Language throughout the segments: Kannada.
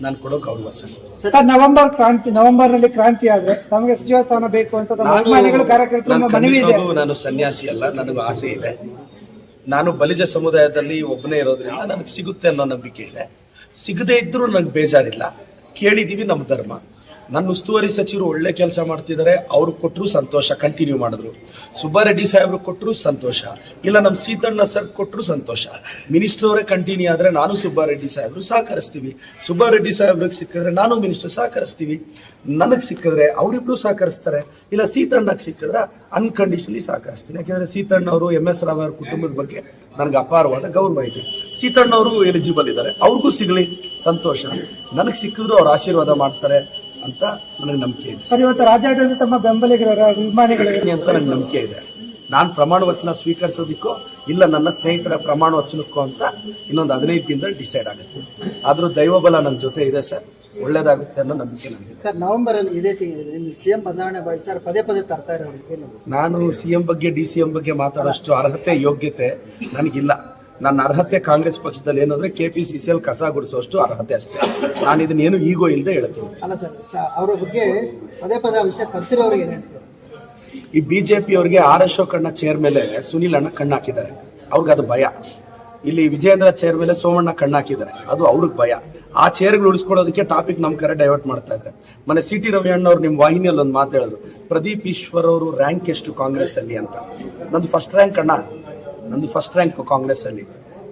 ನಾನು ಕೊಡೋ ಗೌರವ ಸರ್. ನವೆಂಬರ್ ನಲ್ಲಿ ಕ್ರಾಂತಿ ಆದ್ರೆ ತಮಗೆ ಸಚಿವ ಸ್ಥಾನ ಬೇಕು ಅಂತ ಅಭಿಮಾನಿಗಳು ಕಾರ್ಯಕರ್ತರು ಮನವಿ ಇದೆ. ನಾನು ಸನ್ಯಾಸಿ ಅಲ್ಲ, ನನಗೆ ಆಸೆ ಇದೆ. ನಾನು ಬಲಿಜ ಸಮುದಾಯದಲ್ಲಿ ಒಬ್ಬನೇ ಇರೋದ್ರಿಂದ ನನಗೆ ಸಿಗುತ್ತೆ ಅನ್ನೋ ನಂಬಿಕೆ ಇದೆ. ಸಿಗದೇ ಇದ್ರೂ ನನಗೆ ಬೇಜಾರಿಲ್ಲ. ಕೇಳಿದೀವಿ, ನಮ್ಮ ಧರ್ಮ. ನನ್ನ ಉಸ್ತುವಾರಿ ಸಚಿವರು ಒಳ್ಳೆ ಕೆಲಸ ಮಾಡ್ತಿದ್ದಾರೆ, ಅವ್ರು ಕೊಟ್ಟರು ಸಂತೋಷ, ಕಂಟಿನ್ಯೂ ಮಾಡಿದ್ರು. ಸುಬ್ಬಾರೆಡ್ಡಿ ಸಾಹೇಬ್ರು ಕೊಟ್ಟರು ಸಂತೋಷ, ಇಲ್ಲ ನಮ್ಮ ಸೀತಣ್ಣ ಸರ್ ಕೊಟ್ಟರು ಸಂತೋಷ. ಮಿನಿಸ್ಟರ್ ಅವರೇ ಕಂಟಿನ್ಯೂ ಆದರೆ ನಾನು ಸುಬ್ಬಾರೆಡ್ಡಿ ಸಾಹೇಬ್ರು ಸಹಕರಿಸ್ತೀವಿ. ಸುಬ್ಬಾರೆಡ್ಡಿ ಸಾಹೇಬ್ರಿಗೆ ಸಿಕ್ಕಿದ್ರೆ ನಾನು ಮಿನಿಸ್ಟರ್ ಸಹಕರಿಸ್ತೀವಿ. ನನಗೆ ಸಿಕ್ಕಿದ್ರೆ ಅವರಿಬ್ರು ಸಹಕರಿಸ್ತಾರೆ, ಇಲ್ಲ ಸೀತಣ್ಣಗೆ ಸಿಕ್ಕಿದ್ರೆ ಅನ್ಕಂಡೀಷನಲಿ ಸಹಕರಿಸ್ತೀನಿ. ಯಾಕೆಂದರೆ ಸೀತಣ್ಣವರು MS ರಾವ್ ಅವರ ಕುಟುಂಬದ ಬಗ್ಗೆ ನನಗೆ ಅಪಾರವಾದ ಗೌರವ ಇದೆ. ಸೀತಣ್ಣವರು ಎಲಿಜಿಬಲ್ ಇದ್ದಾರೆ, ಅವ್ರಿಗೂ ಸಿಗಲಿ ಸಂತೋಷ. ನನಗೆ ಸಿಕ್ಕಿದ್ರು ಅವ್ರು ಆಶೀರ್ವಾದ ಮಾಡ್ತಾರೆ ಅಂತ ನನಗೆ ನಂಬಿಕೆ ಇದೆ. ಸರ್, ಇವತ್ತು ರಾಜ್ಯಾದ್ಯಂತ ತಮ್ಮ ಬೆಂಬಲಿಗರ ಅಭಿಮಾನಿಗಳಿಗೆ ಅಂತ ನನಗೆ ನಂಬಿಕೆ ಇದೆ. ನಾನು ಪ್ರಮಾಣ ವಚನ ಸ್ವೀಕರಿಸೋದಿಕ್ಕೋ ಇಲ್ಲ ನನ್ನ ಸ್ನೇಹಿತರ ಪ್ರಮಾಣ ವಚನಕ್ಕೋ ಅಂತ ಇನ್ನೊಂದು 15 ದಿನದಲ್ಲಿ ಡಿಸೈಡ್ ಆಗುತ್ತೆ. ಆದರೂ ದೈವಬಲ ನನ್ನ ಜೊತೆ ಇದೆ ಸರ್, ಒಳ್ಳೇದಾಗುತ್ತೆ ಅನ್ನೋ ನಂಬಿಕೆ ನನಗಿದೆ. ಸರ್, ನವೆಂಬರ್ ಅಲ್ಲಿ ಇದೇ ತಿಂಗಳಲ್ಲಿ CM ಬದಲಾವಣೆ ವಿಚಾರ ಪದೇ ತರ್ತಾ ಇರೋದು. ನಾನು CM ಬಗ್ಗೆ DCM ಬಗ್ಗೆ ಮಾತಾಡೋಷ್ಟು ಅರ್ಹತೆ ಯೋಗ್ಯತೆ ನನಗಿಲ್ಲ. ನನ್ನ ಅರ್ಹತೆ ಕಾಂಗ್ರೆಸ್ ಪಕ್ಷದಲ್ಲಿ ಏನಂದ್ರೆ KPCCL ಕಸ ಗುಡಿಸೋಷ್ಟು ಅರ್ಹತೆ ಅಷ್ಟೇ. ನಾನು ಇದನ್ನೇನು ಈಗೋ ಇಲ್ಲದೆ ಹೇಳ್ತೀನಿ. ಅಲ್ಲ ಸರ್, ಅವರ ಬಗ್ಗೆ ಪದೇ ವಿಷಯ ತರ್ತಿರೋರು ಏನು ಹೇಳ್ತಾರೆ? ಈ BJP ಅವರಿಗೆ ಅಶೋಕಣ್ಣ ಚೇರ್ ಮೇಲೆ ಸುನಿಲ್ ಅಣ್ಣ ಕಣ್ಣು ಹಾಕಿದ್ದಾರೆ, ಅವ್ರಿಗೆ ಅದು ಭಯ. ಇಲ್ಲಿ ವಿಜೇಂದ್ರ ಚೇರ್ ಮೇಲೆ ಸೋಮಣ್ಣ ಕಣ್ಣು ಹಾಕಿದ್ದಾರೆ, ಅದು ಅವ್ರಿಗೆ ಭಯ. ಆ ಚೇರ್ಗಳು ಉಳಿಸ್ಕೊಳ್ಳೋದಕ್ಕೆ ಟಾಪಿಕ್ ನಮ್ಮ ಕಡೆ ಡೈವರ್ಟ್ ಮಾಡ್ತಾ ಇದ್ದಾರೆ. ಮೊನ್ನೆ CT ರವಿ ಅಣ್ಣವ್ರು ನಿಮ್ಮ ವಾಹಿನಿಯಲ್ಲಿ ಒಂದು ಮಾತು ಹೇಳಿದ್ರು, ಪ್ರದೀಪ್ ಈಶ್ವರ್ ಅವರು ರ್ಯಾಂಕ್ ಎಷ್ಟು ಕಾಂಗ್ರೆಸ್ ಅಲ್ಲಿ ಅಂತ. ನಂದು ಫಸ್ಟ್ ರ್ಯಾಂಕ್ ಅಣ್ಣ, ನಂದು ಫಸ್ಟ್ ರ್ಯಾಂಕ್ ಕಾಂಗ್ರೆಸ್ ಅಲ್ಲಿ.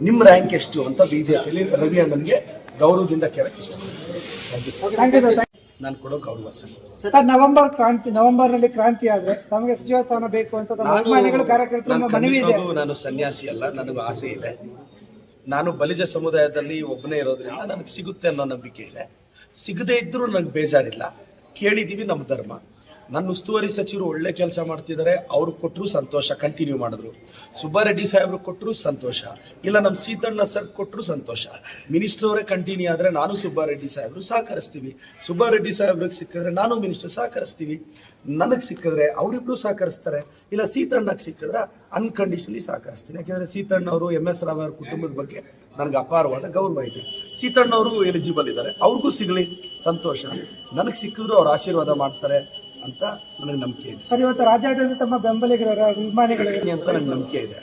ನಿಮ್ಮ ರ್ಯಾಂಕ್ ಎಷ್ಟು ಅಂತ BJPಲಿ ರವಿ ಅಣ್ಣನ್ಗೆ ಗೌರವದಿಂದ ಕೇಳಕ್ಕೆ ಇಷ್ಟಪಡ್ತೀನಿ. ನಾನು ಕೊಡೋ ಗೌರವ ಸರ್. ಸರ್, ನವೆಂಬರ್ ನಲ್ಲಿ ಕ್ರಾಂತಿ ಆದ್ರೆ ತಮಗೆ ಸಚಿವ ಸ್ಥಾನ ಬೇಕು ಅಂತ ಅಭಿಮಾನಿಗಳು ಕಾರ್ಯಕರ್ತರು ಮನವಿ ಇದೆ. ನಾನು ಸನ್ಯಾಸಿ ಅಲ್ಲ, ನನಗೆ ಆಸೆ ಇದೆ. ನಾನು ಬಲಿಜ ಸಮುದಾಯದಲ್ಲಿ ಒಬ್ಬನೇ ಇರೋದ್ರಿಂದ ನನಗೆ ಸಿಗುತ್ತೆ ಅನ್ನೋ ನಂಬಿಕೆ ಇದೆ. ಸಿಗದೇ ಇದ್ರೂ ನನಗೆ ಬೇಜಾರಿಲ್ಲ. ಕೇಳಿದೀವಿ, ನಮ್ಮ ಧರ್ಮ. ನನ್ನ ಉಸ್ತುವಾರಿ ಸಚಿವರು ಒಳ್ಳೆ ಕೆಲಸ ಮಾಡ್ತಿದ್ದಾರೆ, ಅವ್ರು ಕೊಟ್ಟರು ಸಂತೋಷ, ಕಂಟಿನ್ಯೂ ಮಾಡಿದ್ರು. ಸುಬ್ಬಾರೆಡ್ಡಿ ಸಾಹೇಬ್ರು ಕೊಟ್ಟರು ಸಂತೋಷ, ಇಲ್ಲ ನಮ್ಮ ಸೀತಣ್ಣ ಸರ್ ಕೊಟ್ಟರು ಸಂತೋಷ. ಮಿನಿಸ್ಟರ್ ಅವರೇ ಕಂಟಿನ್ಯೂ ಆದರೆ ನಾನು ಸುಬ್ಬಾರೆಡ್ಡಿ ಸಾಹೇಬ್ರು ಸಹಕರಿಸ್ತೀವಿ. ಸುಬ್ಬಾರೆಡ್ಡಿ ಸಾಹೇಬ್ರಿಗೆ ಸಿಕ್ಕಿದ್ರೆ ನಾನು ಮಿನಿಸ್ಟರ್ ಸಹಕರಿಸ್ತೀವಿ. ನನಗೆ ಸಿಕ್ಕಿದ್ರೆ ಅವರಿಬ್ರು ಸಹಕರಿಸ್ತಾರೆ, ಇಲ್ಲ ಸೀತಣ್ಣಗೆ ಸಿಕ್ಕಿದ್ರೆ ಅನ್ಕಂಡೀಷನಲಿ ಸಹಕರಿಸ್ತೀನಿ. ಯಾಕೆಂದರೆ ಸೀತಣ್ಣವರು MS ರಾವ್ ಅವರ ಕುಟುಂಬದ ಬಗ್ಗೆ ನನಗೆ ಅಪಾರವಾದ ಗೌರವ ಇದೆ. ಸೀತಣ್ಣವರು ಎಲಿಜಿಬಲ್ ಇದ್ದಾರೆ, ಅವ್ರಿಗೂ ಸಿಗಲಿ ಸಂತೋಷ. ನನಗೆ ಸಿಕ್ಕಿದ್ರು ಅವ್ರು ಆಶೀರ್ವಾದ ಮಾಡ್ತಾರೆ ಅಂತ ನನಗೆ ನಂಬಿಕೆ ಇದೆ. ಸರ್, ಇವತ್ತು ರಾಜ್ಯಾದ್ಯಂತ ತಮ್ಮ ಬೆಂಬಲಿಗರ ಅಭಿಮಾನಿಗಳಿಗೆ ಅಂತ ನನಗೆ ನಂಬಿಕೆ ಇದೆ.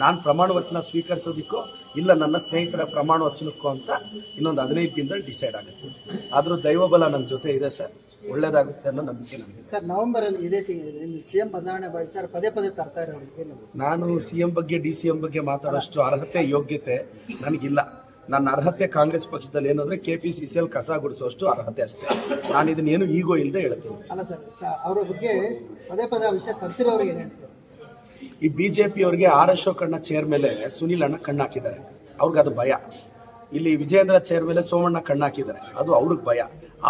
ನಾನು ಪ್ರಮಾಣ ವಚನ ಸ್ವೀಕರಿಸೋದಿಕ್ಕೋ ಇಲ್ಲ ನನ್ನ ಸ್ನೇಹಿತರ ಪ್ರಮಾಣ ವಚನಕ್ಕೋ ಅಂತ ಇನ್ನೊಂದು 15 ದಿನದಲ್ಲಿ ಡಿಸೈಡ್ ಆಗುತ್ತೆ. ಆದರೂ ದೈವಬಲ ನನ್ನ ಜೊತೆ ಇದೆ ಸರ್, ಒಳ್ಳೇದಾಗುತ್ತೆ ಅನ್ನೋ ನಂಬಿಕೆ ನನಗಿದೆ. ಸರ್, ನವೆಂಬರ್ ಅಲ್ಲಿ ಇದೇ ತಿಂಗಳಲ್ಲಿ CM ಬದಲಾವಣೆ ವಿಚಾರ ಪದೇ ತರ್ತಾ ಇರೋದು. ನಾನು CM ಬಗ್ಗೆ DCM ಬಗ್ಗೆ ಮಾತಾಡೋಷ್ಟು ಅರ್ಹತೆ ಯೋಗ್ಯತೆ ನನಗಿಲ್ಲ. ನನ್ನ ಅರ್ಹತೆ ಕಾಂಗ್ರೆಸ್ ಪಕ್ಷದಲ್ಲಿ ಏನಂದ್ರೆ KPCCL ಕಸ ಗುಡಿಸೋಷ್ಟು ಅರ್ಹತೆ ಅಷ್ಟೇ. ನಾನು ಇದನ್ನೇನು ಈಗೋ ಇಲ್ಲದೆ ಹೇಳ್ತೀನಿ. ಅಲ್ಲ ಸರ್, ಅವರ ಬಗ್ಗೆ ಪದೇ ವಿಷಯ ತರ್ತಿರೋರು ಏನು ಹೇಳ್ತಾರೆ? ಈ BJP ಅವರಿಗೆ ಅಶೋಕಣ್ಣ ಚೇರ್ ಮೇಲೆ ಸುನಿಲ್ ಅಣ್ಣ ಕಣ್ಣು ಹಾಕಿದ್ದಾರೆ, ಅವ್ರಿಗೆ ಅದು ಭಯ. ಇಲ್ಲಿ ವಿಜೇಂದ್ರ ಚೇರ್ ಮೇಲೆ ಸೋಮಣ್ಣ ಕಣ್ಣು ಹಾಕಿದ್ದಾರೆ, ಅದು ಅವ್ರಿಗೆ ಭಯ.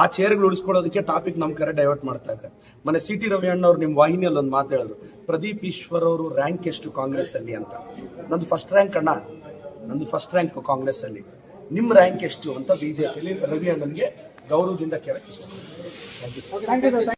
ಆ ಚೇರ್ಗಳು ಉಳಿಸ್ಕೊಳ್ಳೋದಕ್ಕೆ ಟಾಪಿಕ್ ನಮ್ಮ ಕಡೆ ಡೈವರ್ಟ್ ಮಾಡ್ತಾ ಇದ್ದಾರೆ. ಮೊನ್ನೆ CT ರವಿ ಅಣ್ಣವ್ರು ನಿಮ್ಮ ವಾಹಿನಿಯಲ್ಲಿ ಒಂದು ಮಾತು ಹೇಳಿದ್ರು, ಪ್ರದೀಪ್ ಈಶ್ವರ್ ಅವರು ರ್ಯಾಂಕ್ ಎಷ್ಟು ಕಾಂಗ್ರೆಸ್ ಅಲ್ಲಿ ಅಂತ. ನಂದು ಫಸ್ಟ್ ರ್ಯಾಂಕ್ ಅಣ್ಣ, ನಂದು ಫಸ್ಟ್ ರ್ಯಾಂಕ್ ಕಾಂಗ್ರೆಸ್ ಅಲ್ಲಿ. ನಿಮ್ಮ ರ್ಯಾಂಕ್ ಎಷ್ಟು ಅಂತ BJPಲಿ ರವಿ ಅಣ್ಣನ್ಗೆ ಗೌರವದಿಂದ ಕೇಳಕ್ಕೆ ಇಷ್ಟಪಡ್ತೀನಿ.